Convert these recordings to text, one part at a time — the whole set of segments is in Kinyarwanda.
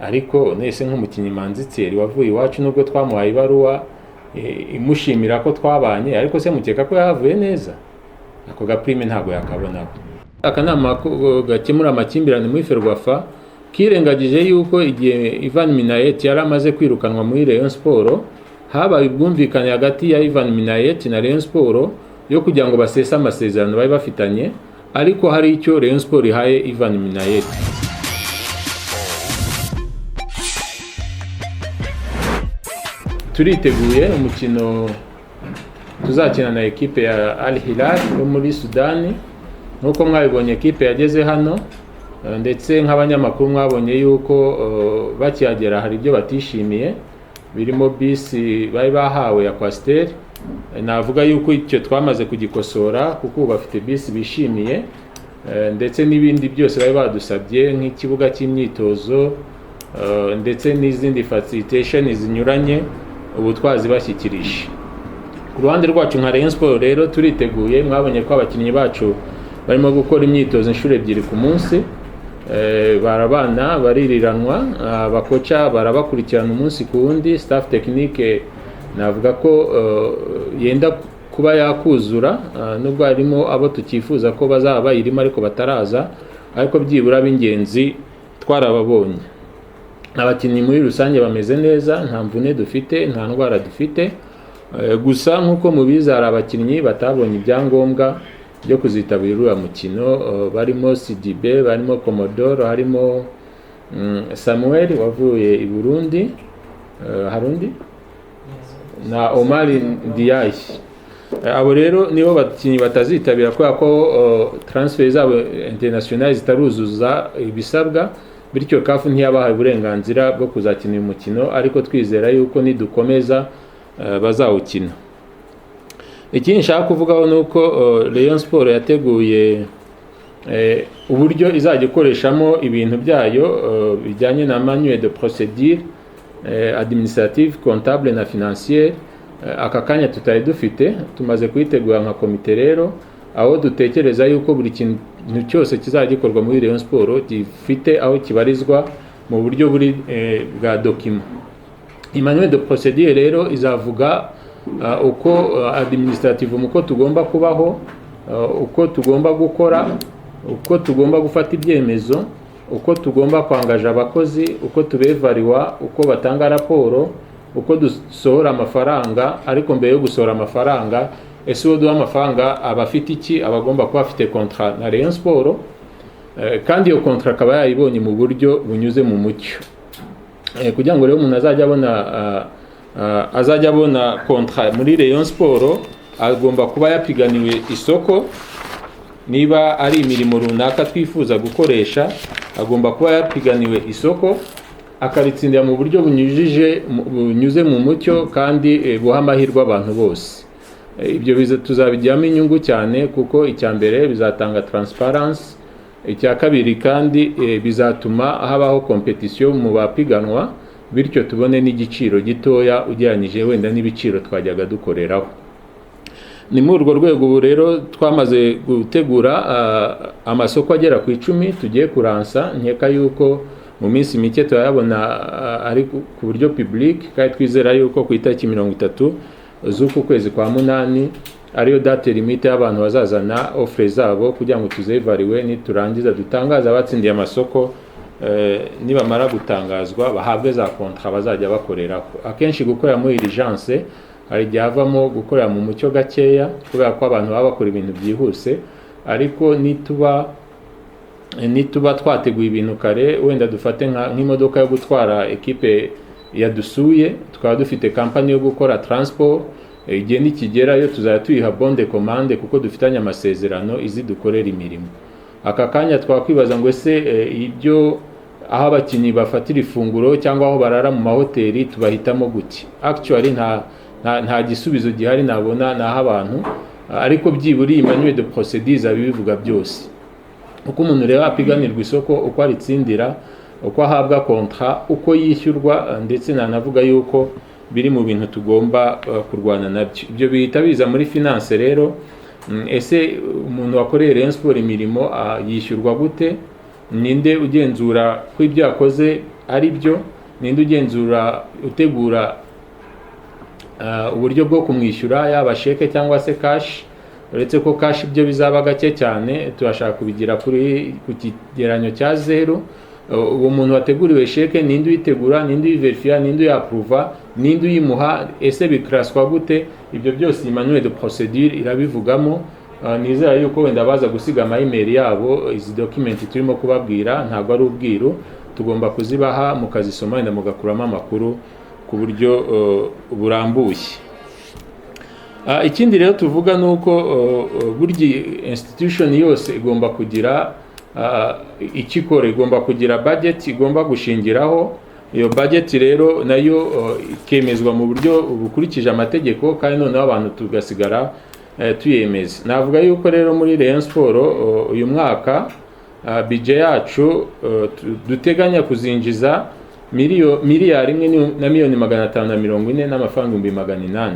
ariko nese nk'umukinnyi Manzi Thierry wavuye iwacu nubwo twamuhaye ibaruwa imushimira ko twabanye, ariko se mukeka ko yahavuye neza? Ako gaprime ntabwo yakabonaho. Akanama gakemura amakimbirane muri Ferwafa kirengagije yuko igihe Ivan Minnaert yari amaze kwirukanwa muri Rayon Sport, habaye ubwumvikane hagati ya Ivan Minnaert na Rayon Sport yo kugira ngo basese amasezerano bari bafitanye, ariko hari icyo Rayon Sport ihaye Ivan Minnaert. Turiteguye umukino tuzakina na ekipe ya Al Hilal yo muri Sudani. Nkuko mwabibonye ekipe yageze hano, ndetse nk'abanyamakuru mwabonye yuko bakihagera hari ibyo batishimiye, birimo bisi bari bahawe ya Coaster. Navuga yuko icyo twamaze kugikosora kuko bafite bisi bishimiye, ndetse n'ibindi byose bari badusabye nk'ikibuga cy'imyitozo ndetse n'izindi facilitation zinyuranye ubu twazibashyikirije. Ku ruhande rwacu nka Rayon Sport rero turiteguye. Mwabonye ko abakinnyi bacu barimo gukora imyitozo inshuro 2 ku munsi, barabana baririranwa, abakoca barabakurikirana umunsi ku wundi. Staff technique navuga ko yenda kuba yakuzura, nubwo harimo abo tukifuza ko bazaba bayirimo ariko bataraza, ariko byibura b'ingenzi twarababonye. Abakinnyi muri rusange bameze neza, nta mvune dufite, nta ndwara dufite, gusa nkuko mubizi hari abakinnyi batabonye ibyangombwa byo kuzitabira uriya mukino, barimo Sidibe, barimo Komodoro, harimo Samuel wavuye i Burundi, harundi na Omar Ndiaye. Abo rero nibo bakinnyi batazitabira kubera ko transfer zabo international zitaruzuza ibisabwa, bityo CAF ntiyabahaye uburenganzira bwo kuzakina uyu mukino, ariko twizera yuko nidukomeza bazawukina. Ikindi nshaka kuvugaho nuko Rayon Sport yateguye uburyo izajya ikoreshamo ibintu byayo bijyanye na manuel de procédure administrative, comptable na financière. Aka kanya tutari dufite, tumaze kuyitegura nka komite rero, aho dutekereza yuko buri kintu cyose kizajya gikorwa muri Rayon Sport gifite aho kibarizwa mu buryo buri bwa document. Manuel de procédure rero izavuga uko administrative uko tugomba kubaho, uko tugomba gukora, uko tugomba gufata ibyemezo, uko tugomba kwangaja abakozi, uko tubevariwa, uko batanga raporo, uko dusohora amafaranga. Ariko mbere yo gusohora amafaranga, ese uwo duha amafaranga abafite iki? Abagomba kuba afite contrat na Rayon Sport, kandi iyo contrat akaba yayibonye mu buryo bunyuze mu mucyo, kugira ngo rero umuntu azajya abona contrat muri Rayon Sport agomba kuba yapiganiwe isoko. Niba ari imirimo runaka twifuza gukoresha, agomba kuba yapiganiwe isoko, akaritsindira mu buryo bunyuze mu mucyo kandi buha amahirwe abantu bose. Ibyo tuzabijyamo inyungu cyane, kuko icya mbere bizatanga transparency, icya kabiri kandi bizatuma habaho competition mu bapiganwa, bityo tubone n'igiciro gitoya ugereranyije wenda n'ibiciro twajyaga dukoreraho. Ni muri urwo rwego ubu rero twamaze gutegura amasoko agera ku 10 tugiye kuransa. Nkeka yuko mu minsi mike turayabona ari ku buryo public, kandi twizera yuko ku itariki 30 z'uku kwezi kwa munani ariyo date limite y'abantu bazazana offre zabo kugira ngo tuzevariwe. Niturangiza dutangaza abatsindiye amasoko, nibamara gutangazwa bahabwe za contrat bazajya bakoreraho. Akenshi gukorera muri urgence hari igihe havamo gukorera mu mucyo gakeya kubera ko abantu baba bakora ibintu byihuse, ariko nituba twateguye ibintu kare, wenda dufate nk'imodoka yo gutwara ekipe yadusuye, tukaba dufite kampani yo gukora transport, igihe nikigerayo tuzajya tuyiha bon de commande kuko dufitanye amasezerano izi dukorera imirimo. Aka kanya twakwibaza ngo ese ibyo aho abakinnyi bafatira ifunguro cyangwa aho barara mu mahoteli tubahitamo gute? Actually nta gisubizo gihari nabona naho abantu, ariko byiburi manuel de procédure bivuga byose. Uko umuntu rero apiganirwa isoko, uko aritsindira, uko ahabwa contrat, uko yishyurwa, ndetse nanavuga yuko biri mu bintu tugomba kurwana nabyo. Ibyo bihita biza muri finance rero. Ese umuntu wakoreye Rayon Sport imirimo yishyurwa gute? Ninde ugenzura ko ibyo yakoze ari byo, ninde ugenzura utegura uburyo bwo kumwishyura yaba sheke cyangwa se cash. Uretse ko cash ibyo bizaba gake cyane, turashaka kubigira ku kigeranyo cya 0. Uwo muntu wateguriwe sheke ninde uyitegura, ninde uyiverifia, ninde uyaprova, ninde uyimuha, ese bikraswa gute? Ibyo byose manuel de procedure irabivugamo. Nizera yuko wenda baza gusiga email yabo, izi document turimo kubabwira ntabwo ari ubwiru, tugomba kuzibaha mukazisoma wenda mugakuramo amakuru ku buryo burambuye. Ikindi rero tuvuga nuko burya institution yose igomba kugira ikikore, igomba kugira budget igomba gushingiraho. Iyo budget rero nayo ikemezwa mu buryo bukurikije amategeko, kandi noneho abantu tugasigara tuyemeza. Navuga yuko rero muri Rayon Sport uyu mwaka budget yacu duteganya kuzinjiza miliyari 1,540,000 n'amafaranga 800.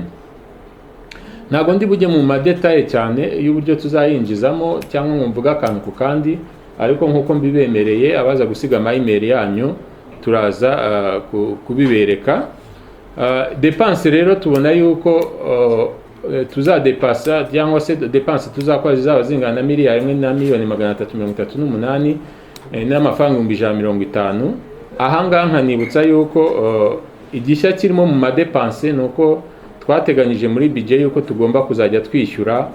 Ntabwo ndi bujye mu madetaye cyane y'uburyo tuzayinjizamo cyangwa mvuga akantu ku kandi, ariko nkuko mbibemereye abaza gusiga email yanyu turaza kubibereka. Dépense rero tubona yuko tuzadepasa cyangwa se dépense tuzakora zizaba zingana na miliyari 1,338 n'amafaranga 150. Ahangaha nkanibutsa yuko igishya kirimo mu madepense nuko twateganyije muri budget yuko tugomba kuzajya twishyura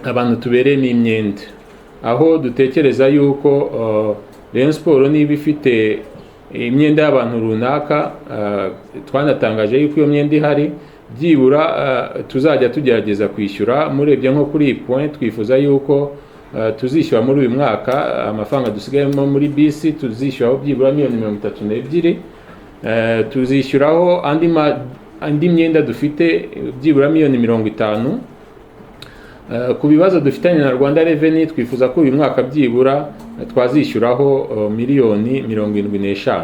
abantu tubereyemo imyenda, aho dutekereza yuko Rayon Sport niba ifite imyenda y'abantu runaka, twanatangaje yuko iyo myenda ihari, byibura tuzajya tugerageza kwishyura. Murebye nko kuri point twifuza yuko tuzishyura muri uyu mwaka amafaranga dusigayemo muri bisi tuzishyuraho byibura 32 tuzishyuraho andi myenda dufite byibura 50. Ku bibazo dufitanye na Rwanda Revenue twifuza ko uyu mwaka byibura twazishyuraho 75,000,000.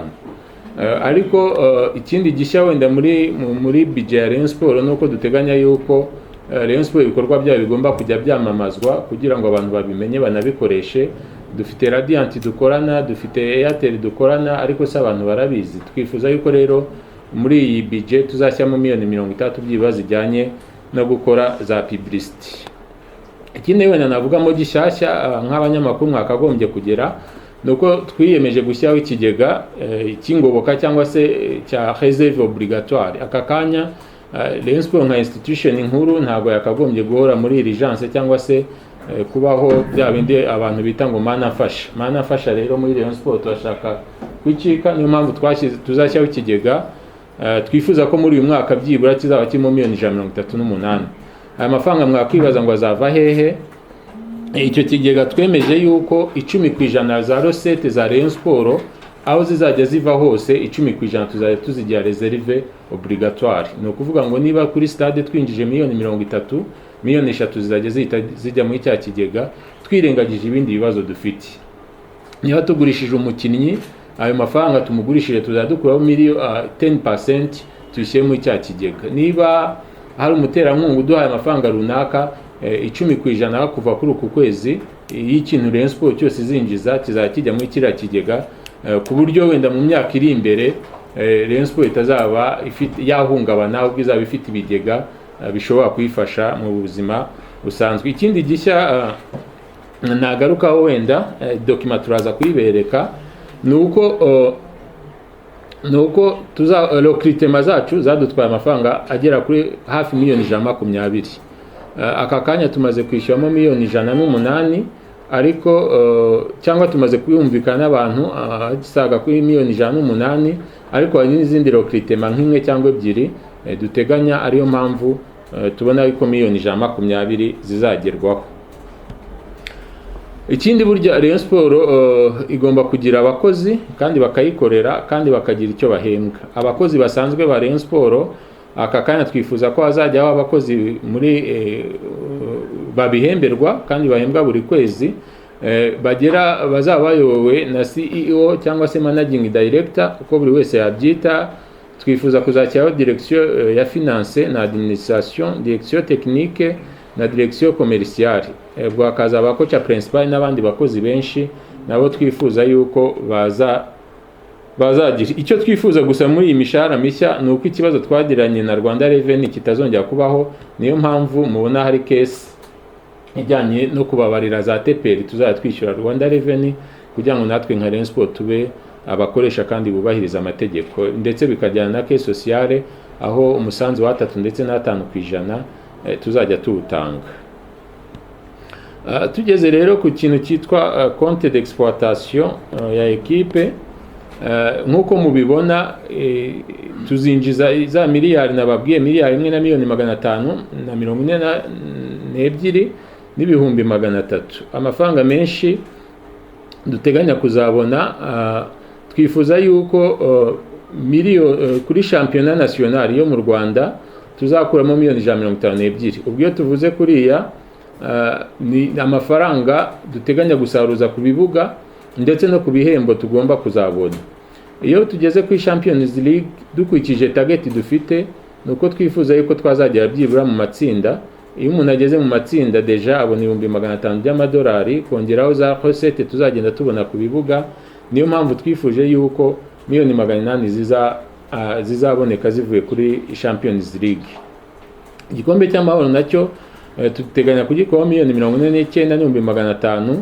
Ariko ikindi gishya wenda muri budget ya Rayon Sport nuko duteganya yuko Rayon Sport ibikorwa byayo bigomba kujya byamamazwa kugira ngo abantu babimenye banabikoreshe. Dufite Radiant dukorana, dufite Airtel dukorana, ariko se abantu barabizi. Twifuza yuko rero muri iyi budget tuzashyamo 30,000,000 by'ibibazo bijyanye no gukora za publicity. Ikindi wenda navugamo gishyashya nk'abanyamakuru mwakagombye kugera nuko twiyemeje gushyiraho ikigega cy'ingoboka cyangwa se cya réserve obligatoire. Aka kanya Rayon Sport nka institution nkuru ntabwo yakagombye guhora muri urgence cyangwa se kubaho bya bindi abantu bita ngo mana fasha rero muri Rayon Sport turashaka kwicika. Niyo mpamvu tuzashyiraho ikigega twifuza ko muri uyu mwaka byibura kizaba kirimo 138. Aya mafaranga mwakwibaza ngo azava hehe? Icyo kigega twemeje yuko 10% za recette za Rayon Sport aho zizajya ziva hose 10% tuzajya tuzigira reserve obligatoire. Ni ukuvuga ngo niba kuri stade twinjije 30,000,000, 3,000,000 zizajya zijya muri cya kigega, twirengagije ibindi bibazo dufite. Niba tugurishije umukinnyi, ayo mafaranga tumugurishije tuzadukuraho 10% tuyishyire muri cya kigega. Niba hari umuterankunga uduhaye amafaranga runaka 10% kuva kuri uku kwezi y'ikintu Rayon Sport cyose izinjiza kizajya kijya muri kiriya kigega, ku buryo wenda mu myaka iri imbere Rayon Sport itazaba yahungabana, ahubwo izaba ifite ibigega bishobora kuyifasha mu buzima busanzwe. Ikindi gishya nagarukaho wenda document turaza kuyibereka nuko recruitment zacu zadutwaye amafaranga agera kuri hafi 120,000,000. Aka kanya tumaze kwishyuramo 108,000,000, ariko cyangwa tumaze kuyumvikana n'abantu gisaga kuri 108,000,000, ariko hari n'izindi recruitment nk'imwe cyangwa ebyiri duteganya, ariyo mpamvu tubona yuko 120,000,000 zizagerwaho. Ikindi burya Rayon Sport igomba kugira abakozi kandi bakayikorera kandi bakagira icyo bahembwa. Abakozi basanzwe ba Rayon Sport aka kanya twifuza ko hazajyaho abakozi muri babihemberwa kandi bahembwa buri kwezi, bazaba bayobowe na CEO cyangwa se managing director uko buri wese yabyita. Twifuza kuzashyiraho direction ya finance na administration, direction technique na direction commerciale. Bwakaza abakoca principal n'abandi bakozi benshi nabo twifuza yuko baza bazagira. Icyo twifuza gusa muri iyi mishahara mishya ni uko ikibazo twagiranye na Rwanda Revenue kitazongera kubaho. Niyo mpamvu mubona hari case ijyanye no kubabarira za TPR tuzajya twishyura Rwanda Revenue kugira ngo natwe nka Rayon Sport tube abakoresha kandi bubahiriza amategeko, ndetse bikajyana na case sociale aho umusanzu wa 3 ndetse na 5% tuzajya tuwutanga. Tugeze rero ku kintu cyitwa compte d'exploitation ya equipe. Nkuko mubibona tuzinjiza za miliyari nababwiye, miliyari 1,542 n'ibihumbi 300. Amafaranga menshi duteganya kuzabona. Twifuza yuko kuri championnat national yo mu Rwanda tuzakuramo miliyoni 152. Ubwo iyo tuvuze kuriya ni amafaranga duteganya gusaruza ku bibuga ndetse no ku bihembo tugomba kuzabona. Iyo tugeze kuri Champions League dukurikije target dufite, nuko twifuza yuko twazagera byibura mu matsinda. Iyo umuntu ageze mu matsinda deja abona 500 by'amadolari, kongeraho za recette tuzagenda tubona ku bibuga. Niyo mpamvu twifuje yuko miliyoni 800 zizaboneka zivuye kuri Champions League. Igikombe cy'amahoro nacyo tuteganya kugikora miliyoni 49,500.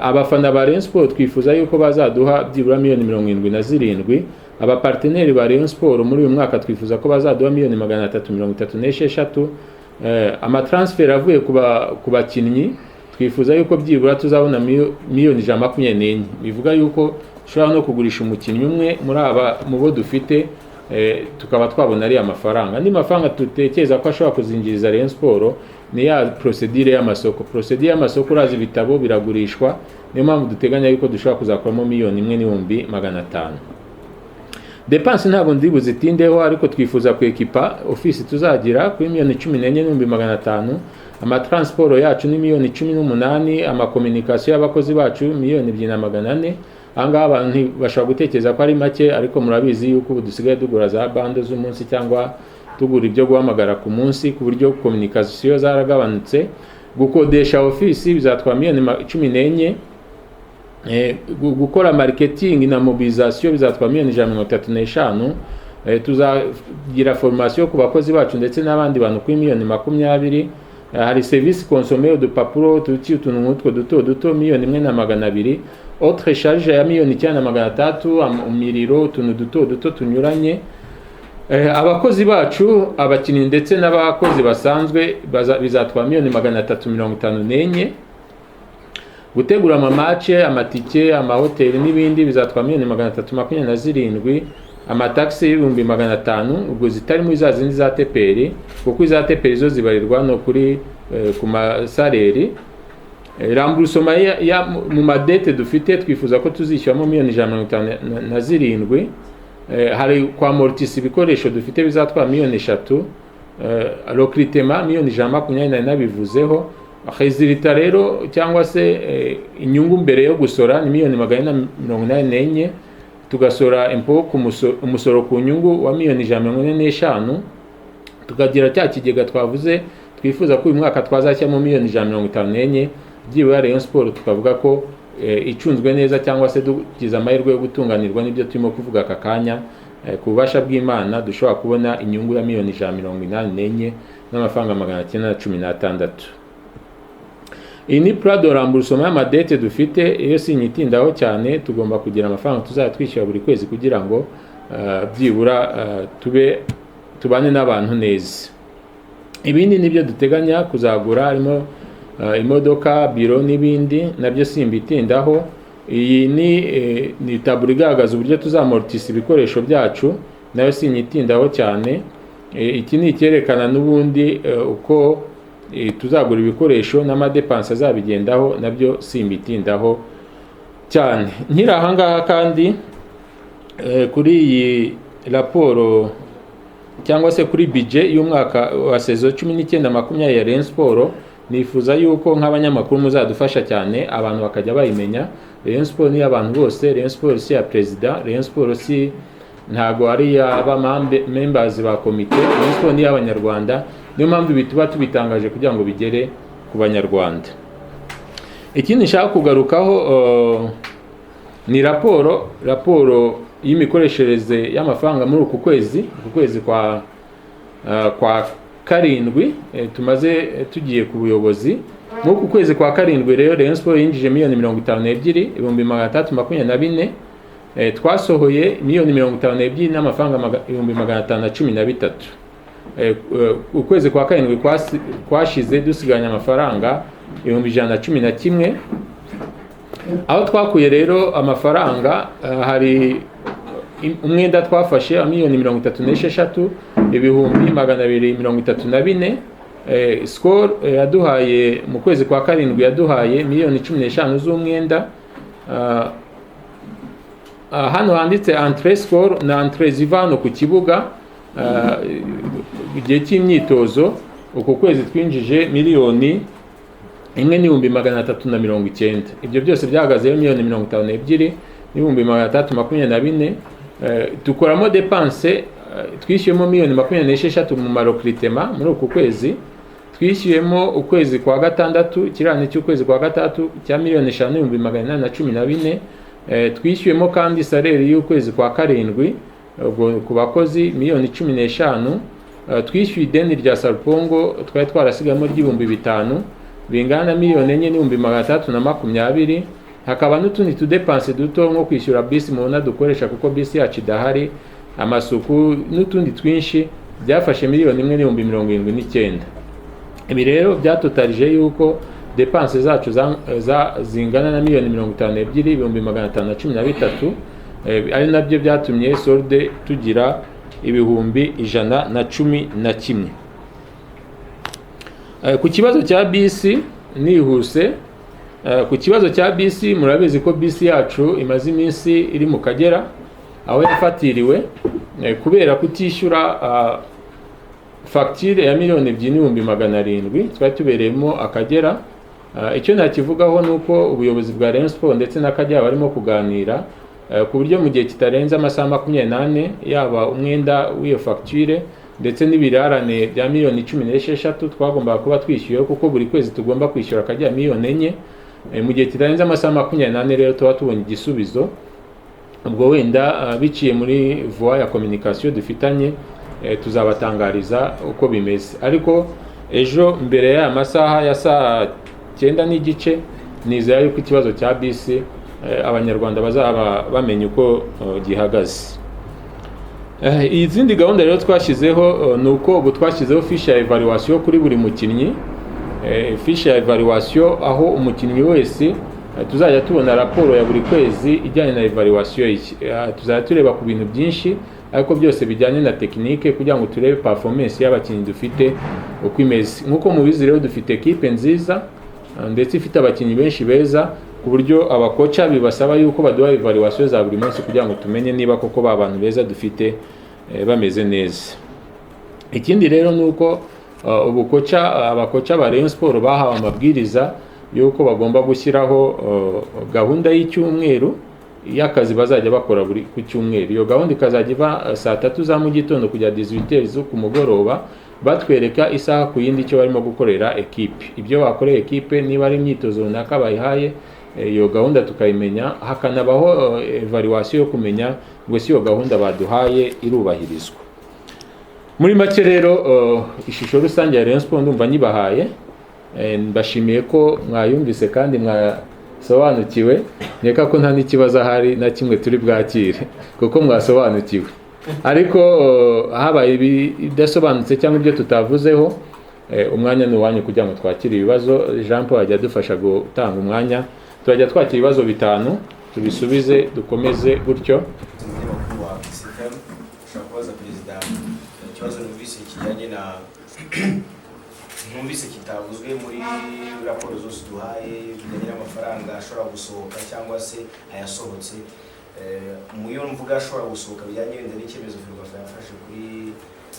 Abafana ba Rayon Sport twifuza yuko bazaduha byibura miliyoni 77. Abaparteneri ba Rayon Sport muri uyu mwaka twifuza ko bazaduha miliyoni 336. Amatransfer avuye ku bakinnyi twifuza yuko byibura tuzabona miliyoni 124. Bivuga yuko ushobora no kugurisha umukinnyi umwe muri aba mu bo dufite tukaba twabona ari amafaranga. Andi mafaranga tutekeza ko ashobora kuzinjiriza Rayon Sport ni ya procedure y'amasoko. Procedure y'amasoko urazi ibitabo biragurishwa, niyo mpamvu duteganya yuko dushobora kuzakuramo miliyoni 1,500. Depense ntabwo ndi buzitindeho, ariko twifuza ku ekipa office tuzagira kuri miliyoni 14,500. Amatransport yacu ni miliyoni 18. Amakomunikasiyo y'abakozi bacu miliyoni 2,400. Ahangaha abantu bashobora gutekereza ko ari make, ariko murabizi yuko ubu dusigaye dugura za bande z'umunsi cyangwa tugura ibyo guhamagara ku munsi, ku buryo komunikasiyo zaragabanutse. Gukodesha office bizatwara miliyoni 14. Gukora marketing na mobilisation bizatwara miliyoni 135. Tuzagira formation ku bakozi bacu ndetse n'abandi bantu kuri miliyoni 20. Hari service consommé udupapuro utuntu nk'utwo duto miliyoni 1,200. Autre charge ya miliyoni 9,300. Imiriro utuntu duto tunyuranye. Abakozi bacu abakinnyi ndetse n'abakozi basanzwe bizatwara miliyoni 354. Gutegura amamatche, amatike, amahoteli n'ibindi bizatwara miliyoni 327. Amataxi 1,500. Ubwo zitarimo izazindi za TPR, kuko iza TPR zo zibarirwa no kuri ku masaleri. Remboursement ya mu madete dufite twifuza ko tuzishyuramo miliyoni 157. Hari kwa amortisi ibikoresho dufite bizatwara miliyoni 3. Recrutement miliyoni 120 nabivuzeho. Resulta rero cyangwa se inyungu mbere yo gusora ni miliyoni 184. Tugasora umusoro ku nyungu wa miliyoni 145. Tukagira cya kigega twavuze twifuza ko uyu mwaka twazashyamo miliyoni 154. Byibura Rayon Sport tukavuga ko icunzwe neza cyangwa se dugize amahirwe yo gutunganirwa n'ibyo turimo kuvuga aka kanya. Ku bubasha bw'Imana dushobora kubona inyungu ya miliyoni 184 n'amafaranga 916. Iyi ni plan de remboursement y'amadete dufite. Iyo sinyitindaho cyane, tugomba kugira amafaranga tuzajya twishyura buri kwezi kugira ngo byibura tubane n'abantu neza. Ibindi nibyo duteganya kuzagura, harimo imodoka, biro n'ibindi, nabyo simbitindaho. Iyi ni taburo igaragaza uburyo tuzamortisa ibikoresho byacu, nayo sinyitindaho cyane. Iki ni icyerekana n'ubundi uko tuzagura ibikoresho n'amadepanse azabigendaho, nabyo simbitindaho cyane. Nkiri ahangaha kandi kuri iyi raporo cyangwa se kuri budget y'umwaka wa saison 19-20 ya Rayon Sport, nifuza yuko nk'abanyamakuru muzadufasha cyane abantu bakajya bayimenya. Rayon Sport ni abantu bose. Rayon Sport si ya president, Rayon Sport si ntago ari aba members ba komite. Rayon Sport ni y'abanyarwanda. Niyo mpamvu bituba tubitangaje kugira ngo bigere ku banyarwanda. Ikindi nshaka kugarukaho ni raporo y'imikoreshereze y'amafaranga muri uku kwezi kwa karindwi tumaze tugiye ku buyobozi. Muri uku kwezi kwa karindwi rero Rayon Sport yinjije miliyoni 52,324, twasohoye miliyoni 52 n'amafaranga 513. Ukwezi kwa karindwi kwashize dusiganya amafaranga 111. Aho twakuye rero amafaranga hari umwenda twafashe miliyoni 36,234. Skol yaduhaye mu kwezi kwa karindwi yaduhaye miliyoni 15 z'umwenda. Hano handitse entrée Skol na entrée zivano ku kibuga igihe cy'imyitozo. Uko kwezi twinjije miliyoni 1,390. Ibyo byose byahagazeho miliyoni 52,324. Dukoramo dépense twishyuyemo miliyoni 26 mu marokritema muri uku kwezi. Twishyuyemo ukwezi kwa gatandatu, kirane cy'ukwezi kwa gatatu cya miliyoni 5,814. Twishyuyemo kandi salaire y'ukwezi kwa karindwi ku bakozi miliyoni 15. Twishyuye ideni rya Salpongo twari twarasigamo ry'ibihumbi 5 bingana miliyoni 4,320. Hakaba n'utundi tudepanse duto nko kwishyura bisi mubona dukoresha kuko bisi yacu idahari, amasuku n'utundi twinshi byafashe miliyoni 1,79. Ibi rero byatotalije yuko depanse zacu zingana na miliyoni 52,513, ari nabyo byatumye solde tugira ibihumbi 111. Ku kibazo cya bisi nihuse, ku kibazo cya bisi murabizi ko bisi yacu imaze iminsi iri mu Kagera aho yafatiriwe kubera kutishyura facture ya miliyoni 2,700 twari tubereyemo Akagera. Icyo nakivugaho nuko ubuyobozi bwa Rayon Sport ndetse n'Akagera barimo kuganira ku buryo mu gihe kitarenze amasaha 28 yaba umwenda w'iyo facture ndetse n'ibirarane bya miliyoni 16 twagomba kuba twishyuye, kuko buri kwezi tugomba kwishyura Akagera miliyoni 4. Mu gihe kitarenze amasaha 28 rero tuba tubonye igisubizo. Ubwo wenda biciye muri voie ya communication dufitanye tuzabatangariza uko bimeze. Ariko ejo mbere ya masaha ya saa 9:30 nizera yuko ikibazo cya bisi abanyarwanda bazaba bamenye uko gihagaze. Izindi gahunda rero twashyizeho nuko ubu twashyizeho fiche ya evaluation kuri buri mukinnyi. Fiche ya evaluation aho umukinnyi wese tuzajya tubona raporo ya buri kwezi ijyanye na evaluation. Tuzajya tureba ku bintu byinshi ariko byose bijyanye na technique kugira ngo turebe performance y'abakinnyi dufite uko imeze. Nkuko mubizi rero dufite equipe nziza ndetse ifite abakinnyi benshi beza ku buryo abakoca bibasaba yuko baduha evaluation za buri munsi kugira ngo tumenye niba koko ba bantu beza dufite bameze neza. Ikindi rero nuko abakoca ba Rayon Sport bahawe amabwiriza yuko bagomba gushyiraho gahunda y'icyumweru y'akazi bazajya bakora buri ku cyumweru. Iyo gahunda ikazajya iva saa 3 za mu gitondo kujya 18 zo ku mugoroba, batwereka isaha ku yindi icyo barimo gukorera equipe. Ibyo bakoreye equipe niba ari imyitozo runaka bayihaye, iyo gahunda tukayimenya, hakanabaho evaluation yo kumenya ngo si iyo gahunda baduhaye irubahirizwa. Muri make rero ishusho rusange ya Rayon Sport ndumva nyibahaye. Mbashimiye ko mwayumvise kandi mwasobanukiwe. Nkeka ko nta n'ikibazo ahari na kimwe turi bwakire kuko mwasobanukiwe. Ariko habaye ibidasobanutse cyangwa ibyo tutavuzeho, umwanya ni uwanyu kugira ngo twakire ibibazo. Jean Paul ajya dufasha gutanga umwanya, turajya twakira ibibazo 5 tubisubize dukomeze gutyo. Numvise kitavuzwe muri raporo zose duhaye bijyanye n'amafaranga ashobora gusohoka cyangwa se ayasohotse. Muyo mvuga ashobora gusohoka bijyanye n'icyemezo Ferwafa yafashe kuri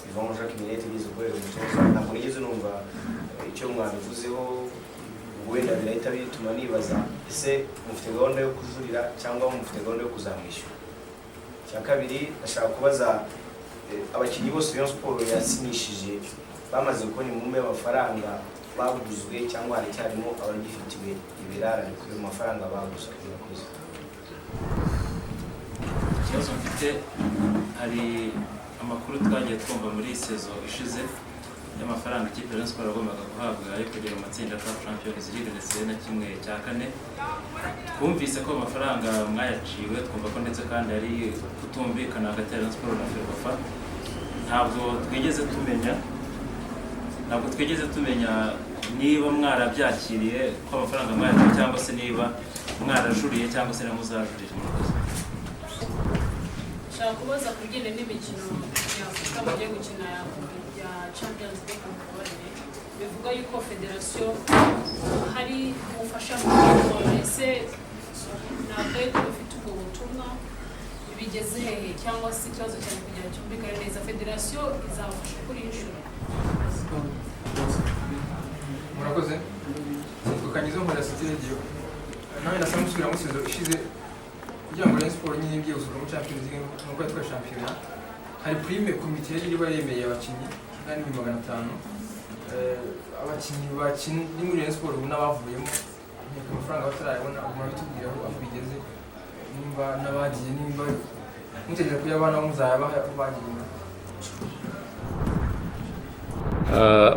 Yvan Jacques Minette bize gukorera umutoza. Ntabwo nigeze numva icyo mwabivuzeho, wenda birahita bituma nibaza ese mufite gahunda yo kujurira cyangwa mufite gahunda yo kuzamwishyura. Cya kabiri ashaka kubaza abakinnyi bose Rayon Sport yasinishije bamaze kubona imumbe y'amafaranga baguzwe cyangwa hari cyarimo abagifitiwe ibirarane kuri mafaranga baguzwe. ikibazo mfite, hari amakuru twagiye twumva muri sezo ishize y'amafaranga ikipe ya Rayon Sports agombaga guhabwa yo kugera mu matsinda ya Champions League ndetse na kimwe cya kane. Twumvise ko amafaranga mwayaciwe, twumva ko ndetse kandi ari kutumvikana hagati ya Rayon Sports na Ferwafa. Ntabwo twigeze tumenya niba mwarabyakiriye ko amafaranga mwayaciwe cyangwa se niba mwarajuriye cyangwa se namuzajurije. Shaka kubaza kugenda n'imikino y'Afurika bagiye gukina ya Champions League mu Burundi, bivuga yuko federation hari ubufasha mu ese ntabwo bifite ubwo butumwa bigeze hehe cyangwa se ikibazo cyane kugira cyumvikane neza, federation izabafasha kuri inshuro. Murakoze tukanyizo muri studio nawe nasaba musubira mu sezo ishize kugira ngo Rayon Sports nyine igiye gusura mu Champions League mu kwezi kwa shampiyona. Hari prime komite yari baremeye abakinnyi kandi 500 abakinnyi bakina muri Rayon Sports ubu n'abavuyemo amafaranga batarayabona, aguma bitubwira aho bigeze, nimba n'abagiye nimba mutegeka ko yabana muzaba bagiye.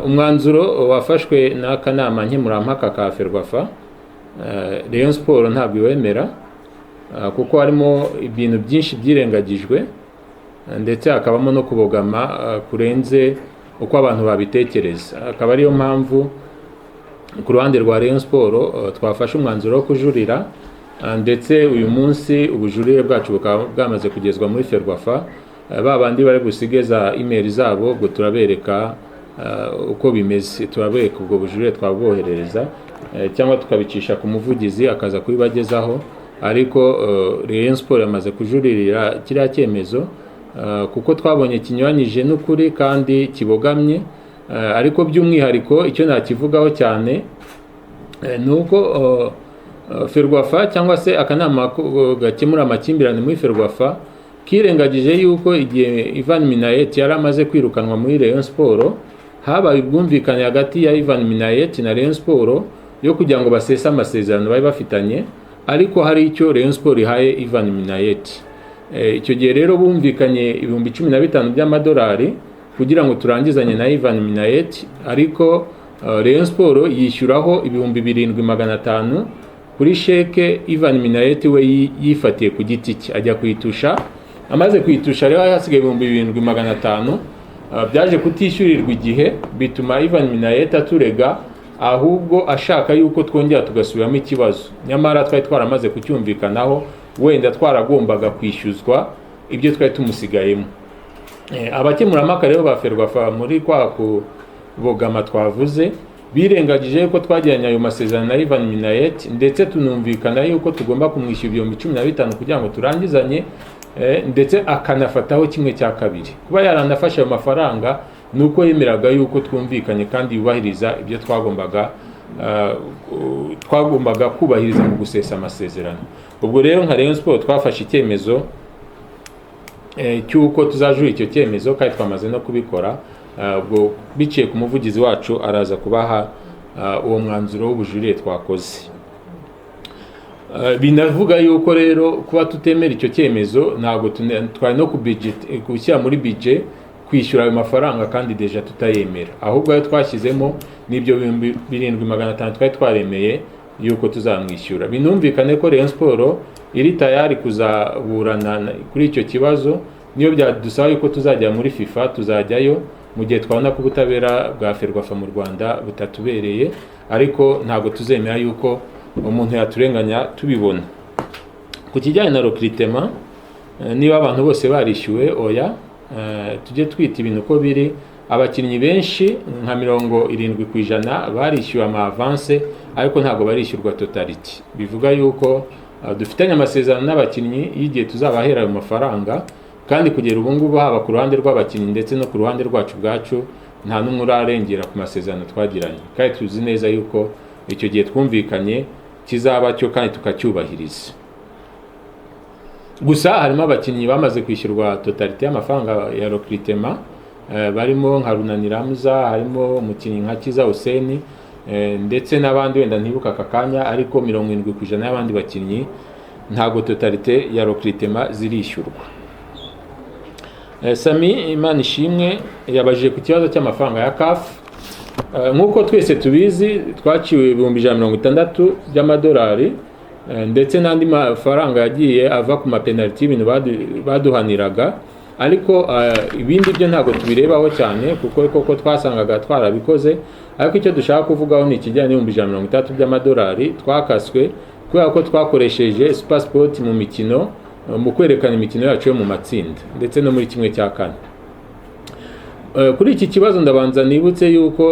Umwanzuro wafashwe n'akanama nkemurampaka ka Ferwafa, Rayon Sports ntabwo iwemera kuko harimo ibintu byinshi byirengagijwe ndetse hakabamo no kubogama kurenze uko abantu babitekereza. Akaba ariyo mpamvu ku ruhande rwa Rayon Sports twafashe umwanzuro wo kujurira, ndetse uyu munsi ubujurire bwacu bukaba bwamaze kugezwa muri Ferwafa. Babandi bari gusigeza email zabo ubwo turabereka uko bimeze, turabereka ubwo bujurire twabwoherereza cyangwa tukabicisha ku muvugizi akaza kubibagezaho. Ariko Rayon Sports yamaze kujuririra kiriya cyemezo kuko twabonye kinyuranyije n'ukuri kandi kibogamye. Ariko by'umwihariko icyo nakivugaho cyane nuko Ferwafa cyangwa se akanama gakemura amakimbirane muri Ferwafa kirengagije yuko igihe Ivan Minnaert yari amaze kwirukanwa muri Rayon Sports habaye ubwumvikane hagati ya Ivan Minnaert na Rayon Sports yo kugira ngo basese amasezerano bari bafitanye, ariko hari icyo Rayon Sports ihaye Ivan Minnaert. Icyo gihe rero bumvikanye 15,000 by'amadolari kugira ngo turangizanye na Ivan Minnaert, ariko Rayon Sports yishyuraho 7,500 kuri sheke Ivan Minnaert we yifatiye ku giti cye ajya kwitusha. Amaze kwitusha rero hasigaye 7,500 byaje kutishyurirwa igihe, bituma Ivan Minnaert aturega ahubwo ashaka yuko twongera tugasubiramo ikibazo, nyamara twari twaramaze kucyumvikanaho, wenda twaragombaga kwishyuzwa ibyo twari tumusigayemo. Abakemurampaka rero ba Ferwafa muri kwa kubogama twavuze birengagije yuko twagiranye ayo masezerano na Ivan Minnaert, ndetse tunumvikana yuko tugomba kumwishyura 15,000 kugira ngo turangizanye, ndetse akanafataho kimwe cya kabiri. Kuba yaranafashe ayo mafaranga nuko yemeraga yuko twumvikanye kandi yubahiriza ibyo twagombaga kubahiriza mu gusesa amasezerano. Ubwo rero nka Rayon Sports twafashe icyemezo cyuko tuzajura icyo cyemezo kandi twamaze no kubikora. Ubwo biciye ku muvugizi wacu araza kubaha uwo mwanzuro w'ubujurire twakoze. Binavuga yuko rero kuba tutemera icyo cyemezo ntabwo twari no gushyira muri budget kwishyura ayo mafaranga kandi deja tutayemera, ahubwo ayo twashyizemo n'ibyo 7,500 twari twaremeye yuko tuzamwishyura. Binumvikane ko Rayon Sports iri tayari kuzaburana kuri icyo kibazo, niyo byadusaba yuko tuzajya muri FIFA tuzajyayo mu gihe twabona ko ubutabera bwa Ferwafa mu Rwanda butatubereye, ariko ntabwo tuzemera yuko umuntu yaturenganya tubibona. Ku kijyanye na recruitment, niba abantu bose barishyuwe oya, tujye twita ibintu ko biri. Abakinnyi benshi nka 70% barishyuwe ama avance, ariko ntabwo barishyurwa totality. Bivuga yuko dufitanye amasezerano n'abakinnyi y'igihe tuzabahera ayo mafaranga, kandi kugera ubu ngubu haba ku ruhande rw'abakinnyi ndetse no ku ruhande rwacu bwacu nta n'umwe urarengera ku masezerano twagiranye, kandi tuzi neza yuko icyo gihe twumvikanye kizaba cyo kandi tukacyubahiriza. Gusa harimo abakinnyi bamaze kwishyurwa totality y'amafaranga ya recruitment, barimo nka Runani Ramza, harimo umukinnyi nka Kiza Hussein, ndetse n'abandi wenda ntibuka aka kanya, ariko 70% y'abandi bakinnyi ntago totalite ya recruitment zirishyurwa. Sami Imanishimwe yabajije ku kibazo cy'amafaranga ya CAF. Nk'uko twese tubizi twaciwe $160 by'amadolari ndetse n'andi mafaranga yagiye ava ku mapenaliti y'ibintu baduhaniraga, ariko ibindi byo ntabwo tubirebaho cyane kuko koko twasangaga twarabikoze, ariko icyo dushaka kuvugaho ni ikijyanye $130 by'amadolari twakaswe kubera ko twakoresheje SuperSport mu mikino, mu kwerekana imikino yacu yo mu matsinda ndetse no muri kimwe cya kane. Kuri iki kibazo ndabanza nibutse yuko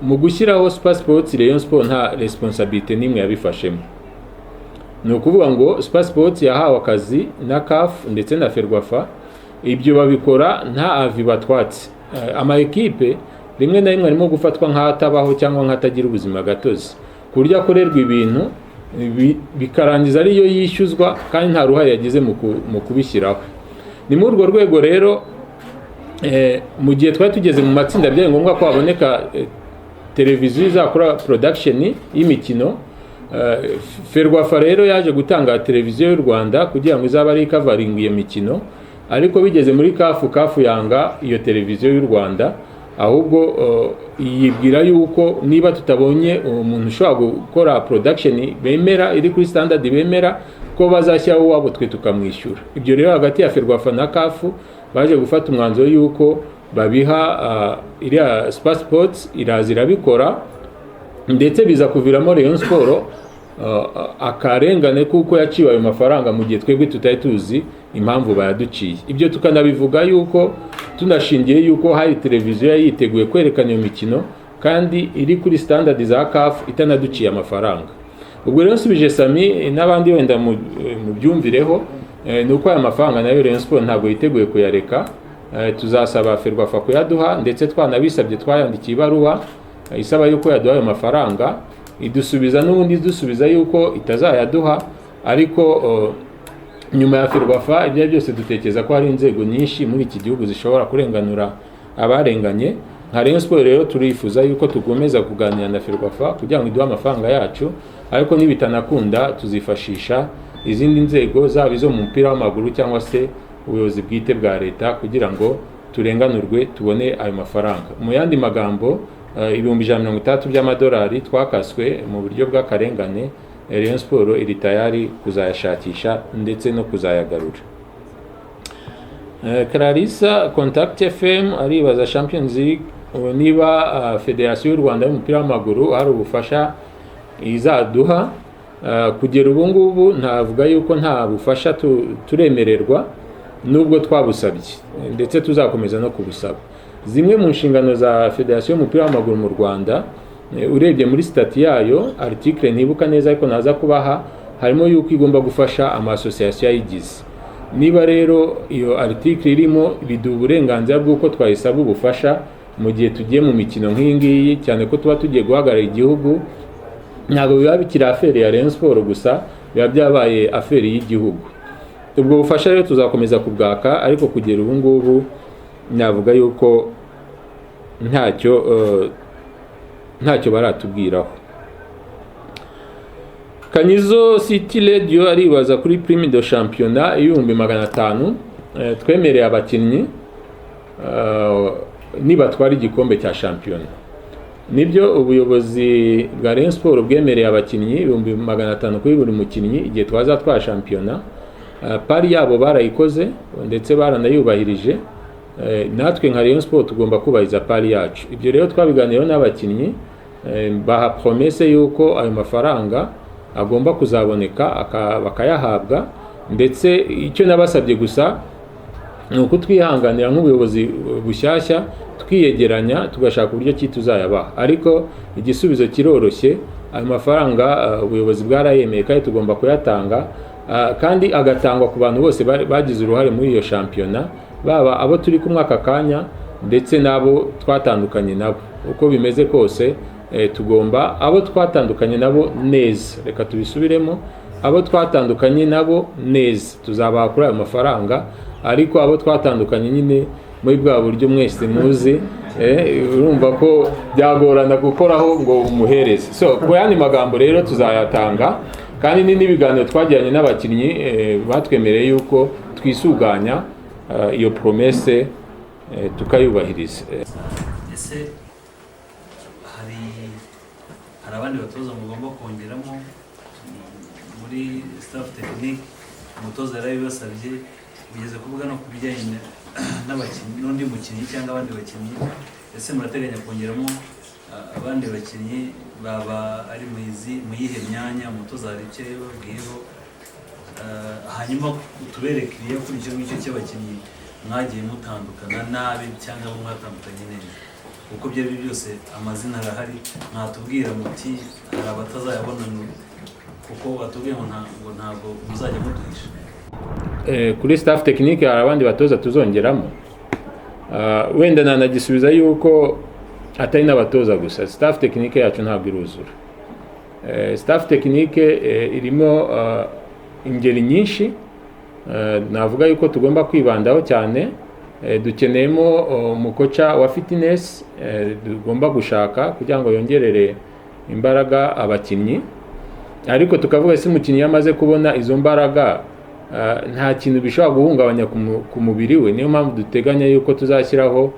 mu gushyiraho SuperSport Rayon Sport nta responsabilité nimwe yabifashemo. Ni ukuvuga ngo SuperSport yahawe akazi na CAF ndetse na Ferwafa, ibyo babikora nta avi batwatse. Ama ekipe rimwe na rimwe arimo gufatwa nk'atabaho cyangwa nk'atagira ubuzima gatozi, ku buryo akorerwa ibintu bikarangiza ariyo yishyuzwa kandi nta ruhare yagize mu kubishyiraho. Ni muri urwo rwego rero mu gihe twari tugeze mu matsinda byari ngombwa ko haboneka televiziyo izakora production y'imikino. Ferwafa rero yaje gutanga televiziyo y'u Rwanda kugira ngo izabe ari covering iyo mikino, ariko bigeze muri CAF yanga iyo televiziyo y'u Rwanda, ahubwo yibwira yuko niba tutabonye umuntu ushobora gukora production bemera iri kuri standard bemera ko bazashyiraho wabo twe tukamwishyura. Ibyo rero hagati ya Ferwafa na CAF baje gufata umwanzuro yuko babiha iriya SuperSport irazira bikora, ndetse biza kuviramo Rayon Sport akarengane kuko yaciwe ayo mafaranga mu gihe twebwe tutari tuzi impamvu bayaduciye. Ibyo tukanabivuga yuko tunashingiye yuko hari televiziyo yiteguye kwerekana iyo mikino kandi iri kuri standard za CAF itanaduciye amafaranga. Ubwo rero nsubije Sami n'abandi wenda mu byumvireho, ni uko aya mafaranga nayo Rayon Sport ntabwo yiteguye kuyareka. Tuzasaba Ferwafa kuyaduha, ndetse twanabisabye twayandikiye ibaruwa isaba yuko yaduha ayo mafaranga, idusubiza n'ubundi dusubiza yuko itazayaduha, ariko nyuma ya Ferwafa ibyo byose dutekereza ko hari inzego nyinshi muri iki gihugu zishobora kurenganura abarenganye. Nka Rayon Sport rero turifuza yuko tugomeza kuganira na Ferwafa kugira ngo iduhe amafaranga yacu, ariko nibitanakunda tuzifashisha izindi nzego zaba izo mu mupira w'amaguru cyangwa se ubuyobozi bwite bwa leta kugira ngo turenganurwe tubone ayo mafaranga. Mu yandi magambo $130 by'amadolari twakaswe mu buryo bw'akarengane, Rayon Sport iri tayari kuzayashakisha ndetse no kuzayagarura. Clarissa Contact FM aribaza Champions League niba Federasiyo y'u Rwanda y'umupira w'amaguru hari ubufasha izaduha. Kugera ubu ngubu ntavuga yuko nta bufasha turemererwa nubwo twabusabye, ndetse tuzakomeza no kubusaba. Zimwe mu nshingano za Federasiyo y'umupira w'amaguru mu Rwanda, urebye muri stati yayo article ntibuka neza ariko naza kubaha, harimo yuko igomba gufasha ama association yayigize. Niba rero iyo article irimo biduha uburenganzira bw'uko twayisaba ubufasha mu gihe tugiye mu mikino nk'iyi ngiyi, cyane ko tuba tugiye guhagarara igihugu, ntabwo biba bikiri afere ya Rayon Sport gusa, biba byabaye afere y'igihugu. Ubwo bufasha rero tuzakomeza kubwaka, ariko kugera ubu ngubu navuga yuko ntacyo baratubwiraho. Kanyizo City Radio aribaza kuri prime de championnat $500,000 twemereye abakinnyi nibatwara igikombe cya shampiyona. Nibyo ubuyobozi bwa Rayon Sport bwemereye abakinnyi $500,000 kuri buri mukinnyi igihe twazatwara shampiyona. Pari yabo barayikoze ndetse baranayubahirije. Natwe nka Rayon Sport tugomba kubahiriza pari yacu. Ibyo rero twabiganiyeho n'abakinnyi, baha promesse yuko ayo mafaranga agomba kuzaboneka bakayahabwa, ndetse icyo nabasabye gusa ni uko twihanganira nk'ubuyobozi bushyashya twiyegeranya tugashaka uburyo ki tuzayabaha. Ariko igisubizo kiroroshye, ayo mafaranga ubuyobozi bwarayemeye kandi tugomba kuyatanga, kandi agatangwa ku bantu bose bagize uruhare muri iyo shampiyona, baba abo turi kumwe aka kanya ndetse n'abo twatandukanye nabo. Uko bimeze kose tugomba abo twatandukanye nabo neza, reka tubisubiremo, abo twatandukanye nabo neza tuzabaha kuri ayo mafaranga, ariko abo twatandukanye nyine muri bwa buryo mwese muzi, urumva ko byagorana gukoraho ngo umuhereze. So ku yandi magambo rero tuzayatanga, kandi n'ibiganiro twagiranye n'abakinnyi batwemereye yuko twisuganya iyo promesse tukayubahiriza. Ese hari abandi batoza mugomba kongeramo muri staff technique? Umutoza yarabibasabye, ugeze kuvuga no kubijyanye n'abakinnyi n'undi mukinnyi cyangwa abandi bakinnyi. Ese murateganya kongeramo abandi bakinnyi baba ari mu yihe myanya? Umutoza hari icyo yababwiyeho, hanyuma tubereke iyo kuri icyo ngicyo cy'abakinnyi mwagiye mutandukana nabi cyangwa mwatandukanye neza, kuko byari byose amazina arahari. Mwatubwira muti hari abatazayabona kuko batubwiye ngo ntabwo muzajya muduhisha. Kuri staff technique hari abandi batoza tuzongeramo. Wenda nanagisubiza yuko atari n'abatoza gusa, staff technique yacu ntabwo iruzura. Staff technique irimo ingeri nyinshi, navuga yuko tugomba kwibandaho cyane. Dukeneyemo umukoca wa fitness tugomba gushaka kugira ngo yongerere imbaraga abakinnyi, ariko tukavuga ese umukinnyi yamaze kubona izo mbaraga nta kintu bishobora guhungabanya ku mubiri we. Niyo mpamvu duteganya yuko tuzashyiraho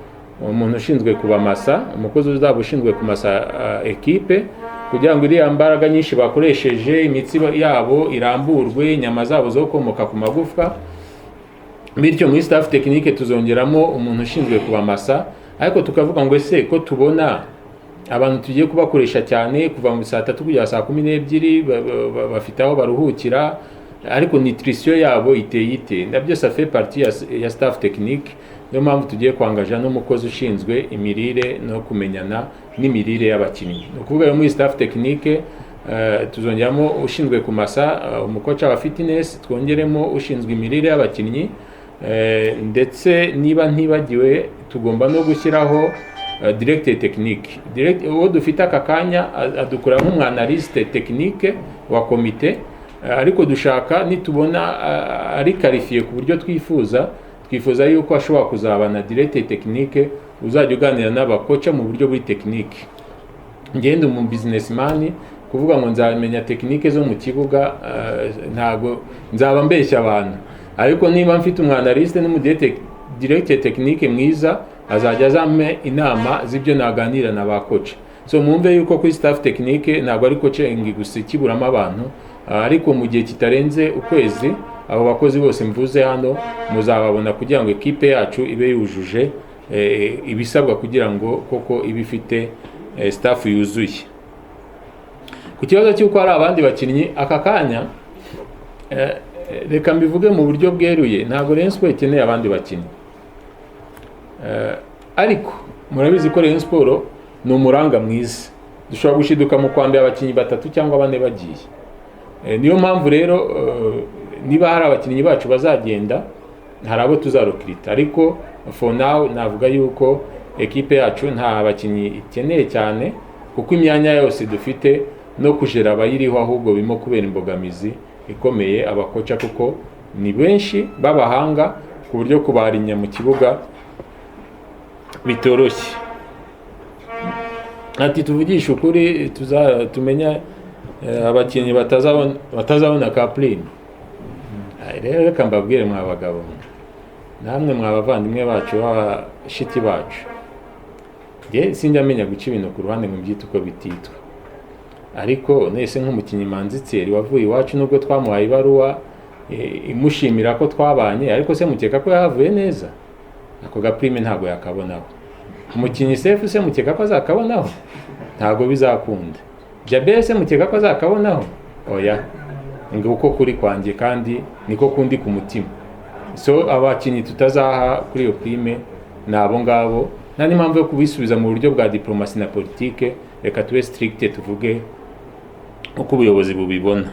umuntu ushinzwe kubamasa, umukozi uzaba ushinzwe kumasa ekipe, kugira ngo iriya mbaraga nyinshi bakoresheje imitsi yabo iramburwe, inyama zabo zo komoka ku magufwa. Bityo muri staff technique tuzongeramo umuntu ushinzwe kubamasa, ariko tukavuga ngo ese ko tubona abantu tugiye kubakoresha cyane kuva mu saa 3 kugera saa 12 bafite aho baruhukira, ariko nutrition yabo iteye ite, nabyo ça fait partie ya staff technique. Niyo mpamvu tugiye kwangaja n'umukozi ushinzwe imirire no kumenyana n'imirire y'abakinnyi. No kuvuga muri staff technique tuzongeramo ushinzwe kumasa, umukoca wa fitness, twongeremo ushinzwe imirire y'abakinnyi, ndetse niba ntibagiwe tugomba no gushyiraho directeur technique. Uwo dufite aka kanya adukora nk'umwanaliste technique wa komite, ariko dushaka nitubona ari qualifié ku buryo twifuza yuko ashobora kuzaba na directeur technique uzajya uganira n'abakoca mu buryo buri technique. Ngende mu businessman kuvuga ngo nzamenya technique zo mu kibuga, ntago nzaba mbeshya abantu, ariko niba mfite umwanaliste directeur technique mwiza azajya azame inama z'ibyo naganira na bakoca. So mwumve yuko kuri staff technique ntabwo ari coaching gusa kiburamo abantu, ariko mu gihe kitarenze ukwezi abo bakozi bose mvuze hano muzababona kugira ngo ekipe yacu ibe yujuje ibisabwa kugira ngo koko ibe ifite staff yuzuye. Ku kibazo cy'uko hari abandi bakinnyi aka kanya, reka mbivuge mu buryo bweruye, ntabwo Rayon Sport ikeneye abandi bakinnyi, ariko murabizi ko Rayon Sport ni umuranga mwiza, dushobora gushiduka mu kwambia abakinnyi 3 cyangwa 4 bagiye. Niyo mpamvu rero niba hari abakinnyi bacu bazagenda, hari abo tuzarokirita, ariko for now navuga yuko ekipe yacu nta bakinnyi ikeneye cyane, kuko imyanya yose dufite no kujera abayiriho ahubwo bimo kubera imbogamizi ikomeye abakoca, kuko ni benshi babahanga ku buryo kubarinya mu kibuga bitoroshye. Ati tuvugisha ukuri tumenya abakinnyi batazabona Kapline. Rero reka mbabwire mwa bagabo, namwe mwa bavandimwe bacu b'abashiti bacu, sinjya menya guca ibintu ku ruhande mu byita uko bititwa, ariko nese nk'umukinnyi Manzitseri wavuye iwacu nubwo twamuhaye ibaruwa imushimira ko twabanye, ariko se mukeka ko yahavuye neza? Ako Gaprime ntabwo yakabonaho. Umukinnyi Sefu se mukeka ko azakabonaho? Ntabwo bizakunda. Jabel se mukeka ko azakabonaho? Oya, nguko kuri kwanjye kandi niko kundi ku mutima. So abakinnyi tutazaha kuri iyo prime nabo ngabo, nta n'impamvu yo kubisubiza mu buryo bwa diplomasi na politique. Reka tube strict tuvuge uko ubuyobozi bubibona.